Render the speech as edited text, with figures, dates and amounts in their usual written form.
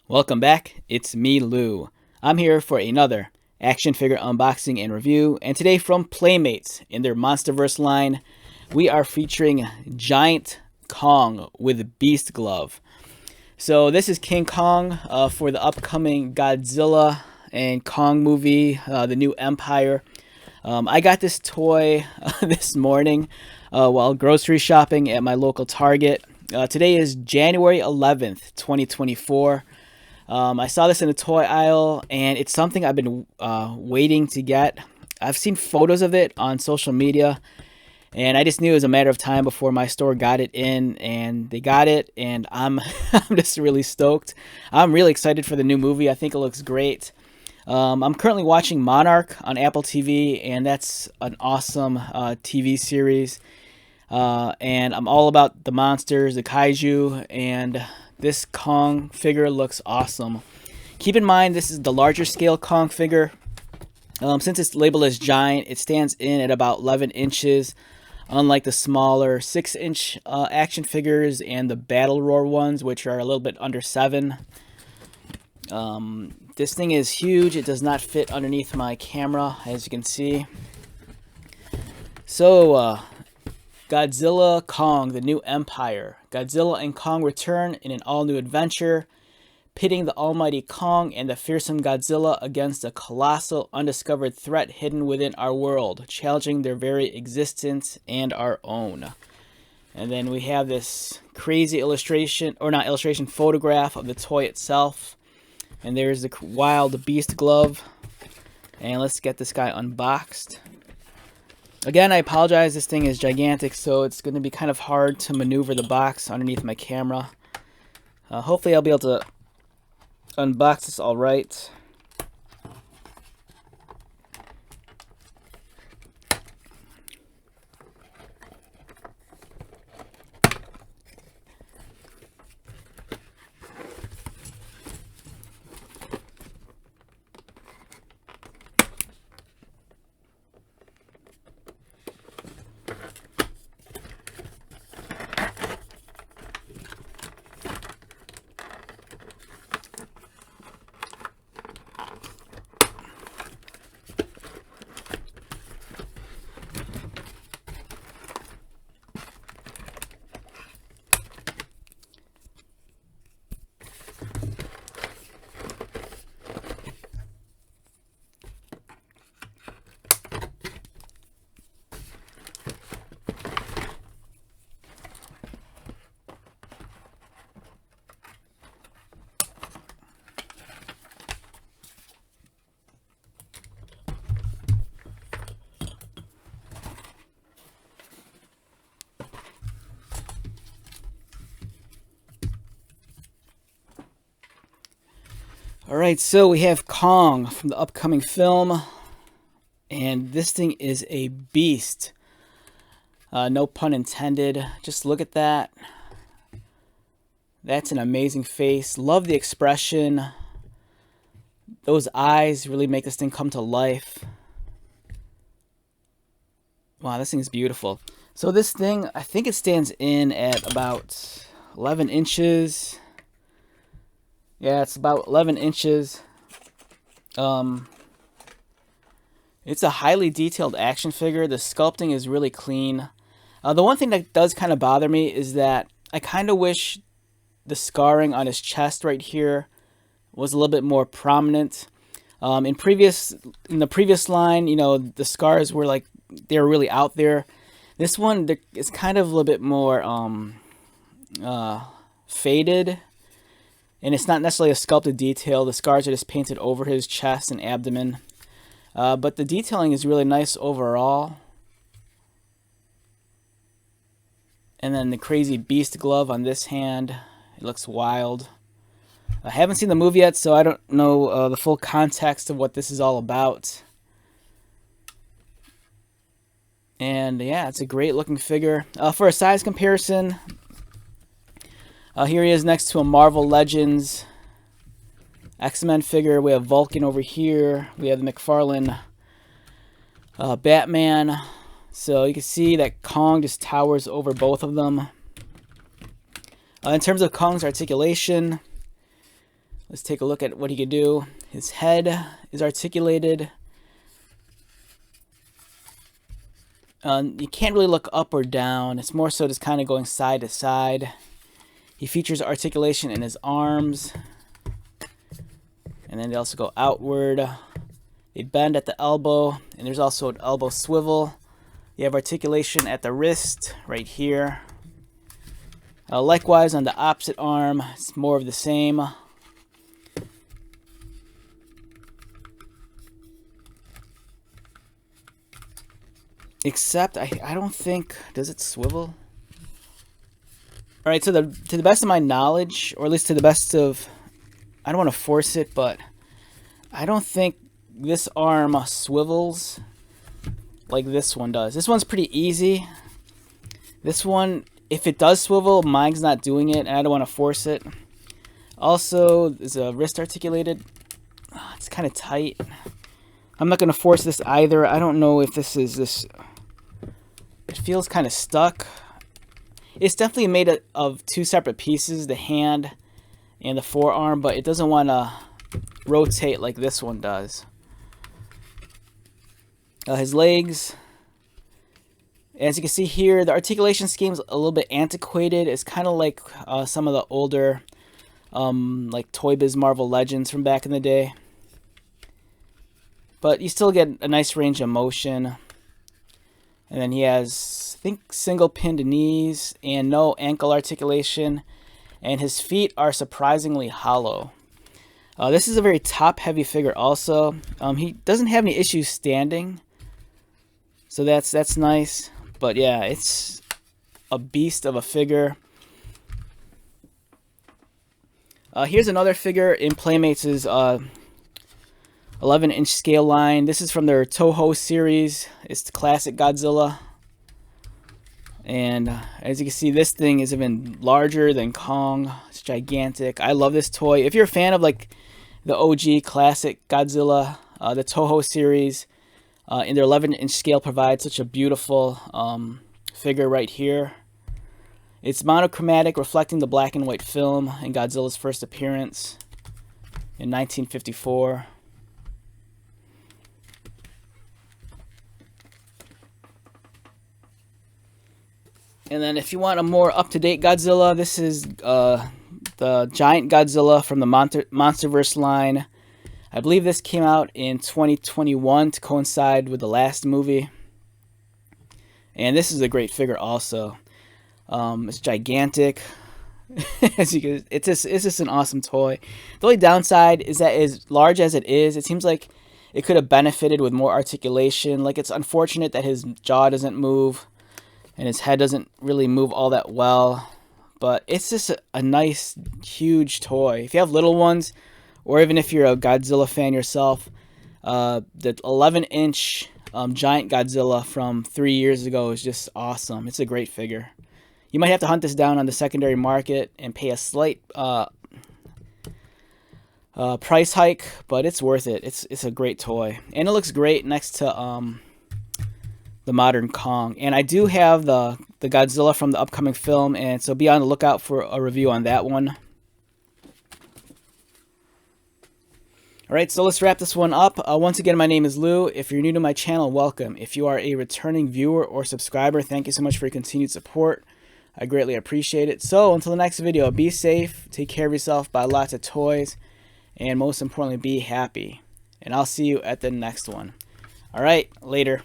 Welcome back, it's me, Lou. I'm here for another action figure unboxing and review, and today from Playmates in their Monsterverse line, we are featuring Giant Kong with Beast Glove. So this is King Kong for the upcoming Godzilla and Kong movie, The New Empire. I got this toy this morning while grocery shopping at my local Target. Today is January 11th, 2024. I saw this in the toy aisle, and it's something I've been waiting to get. I've seen photos of it on social media, and I just knew it was a matter of time before my store got it in, and they got it, and I'm I'm just really stoked. I'm really excited for the new movie. I think it looks great. I'm currently watching Monarch on Apple TV, and that's an awesome TV series. And I'm all about the monsters, the kaiju, and this Kong figure looks awesome. Keep in mind, this is the larger scale Kong figure. Since it's labeled as giant, it stands in at about 11 inches, unlike the smaller 6-inch action figures and the Battle Roar ones, which are a little bit under 7. This thing is huge. It does not fit underneath my camera, as you can see. So, Godzilla Kong, the New Empire. Godzilla and Kong return in an all-new adventure, pitting the almighty Kong and the fearsome Godzilla against a colossal, undiscovered threat hidden within our world, challenging their very existence and our own. And then we have this crazy illustration, or not illustration, photograph of the toy itself. And there's the wild beast glove. And let's get this guy unboxed. Again, I apologize, this thing is gigantic, so it's going to be kind of hard to maneuver the box underneath my camera. Hopefully I'll be able to unbox this all right. Alright, so we have Kong from the upcoming film, and this thing is a beast. No pun intended. Just look at that. That's an amazing face. Love the expression. Those eyes really make this thing come to life. Wow, this thing is beautiful. So this thing, I think it stands in at about 11 inches. Yeah, it's about 11 inches. It's a highly detailed action figure. The sculpting is really clean. The one thing that does kind of bother me is that I kind of wish the scarring on his chest right here was a little bit more prominent. In the previous line, you know, the scars were like, they were really out there. This one is kind of a little bit more faded. And it's not necessarily a sculpted detail. The scars are just painted over his chest and abdomen. But the detailing is really nice overall. And then the crazy beast glove on this hand. It looks wild. I haven't seen the movie yet, so I don't know the full context of what this is all about. And yeah, it's a great looking figure. For a size comparison, here he is next to a Marvel Legends X-Men figure. We have Vulcan over here. We have the McFarlane Batman. So you can see that Kong just towers over both of them. In terms of Kong's articulation, Let's take a look at what he could do. His head is articulated. You can't really look up or down. It's more so just kind of going side to side. He features articulation in his arms. And then they also go outward. They bend at the elbow. And there's also an elbow swivel. You have articulation at the wrist right here. Likewise on the opposite arm, it's more of the same. Except I don't think, does it swivel? All right, so to the best of my knowledge, or at least to the best of, I don't want to force it, but I don't think this arm swivels like this one does. This one's pretty easy. This one, if it does swivel, mine's not doing it, and I don't want to force it. Also, is a wrist articulated. It's kind of tight. I'm not going to force this either. I don't know if this is this. It feels kind of stuck. It's definitely made of two separate pieces, the hand and the forearm, but it doesn't want to rotate like this one does. His legs, as you can see here, the articulation scheme is a little bit antiquated. It's kind of like some of the older like Toy Biz Marvel Legends from back in the day. But you still get a nice range of motion. And then he has, I think, single pinned knees and no ankle articulation. And his feet are surprisingly hollow. This is a very top-heavy figure also. He doesn't have any issues standing. So that's nice. But yeah, it's a beast of a figure. Here's another figure in Playmates' 11-inch scale line. This is from their Toho series. It's the classic Godzilla. And as you can see, this thing is even larger than Kong. It's gigantic. I love this toy. If you're a fan of like the OG classic Godzilla, the Toho series, in their 11-inch scale provides such a beautiful figure right here. It's monochromatic, reflecting the black and white film in Godzilla's first appearance in 1954. And then if you want a more up-to-date Godzilla, this is the Giant Godzilla from the Monsterverse line. I believe this came out in 2021 to coincide with the last movie. And this is a great figure also. It's gigantic. As you can, it's just an awesome toy. The only downside is that as large as it is, it seems like it could have benefited with more articulation. Like, it's unfortunate that his jaw doesn't move and his head doesn't really move all that well. But it's just a nice, huge toy. If you have little ones, or even if you're a Godzilla fan yourself, the 11-inch Giant Godzilla from 3 years ago is just awesome. It's a great figure. You might have to hunt this down on the secondary market and pay a slight price hike, but it's worth it. It's a great toy, and it looks great next to the modern Kong. And I do have the Godzilla from the upcoming film, and so be on the lookout for a review on that one. Alright, so let's wrap this one up. Once again, my name is Lou. If you're new to my channel, welcome. If you are a returning viewer or subscriber, thank you so much for your continued support. I greatly appreciate it. So, until the next video, be safe, take care of yourself, buy lots of toys, and most importantly, be happy. And I'll see you at the next one. Alright, later.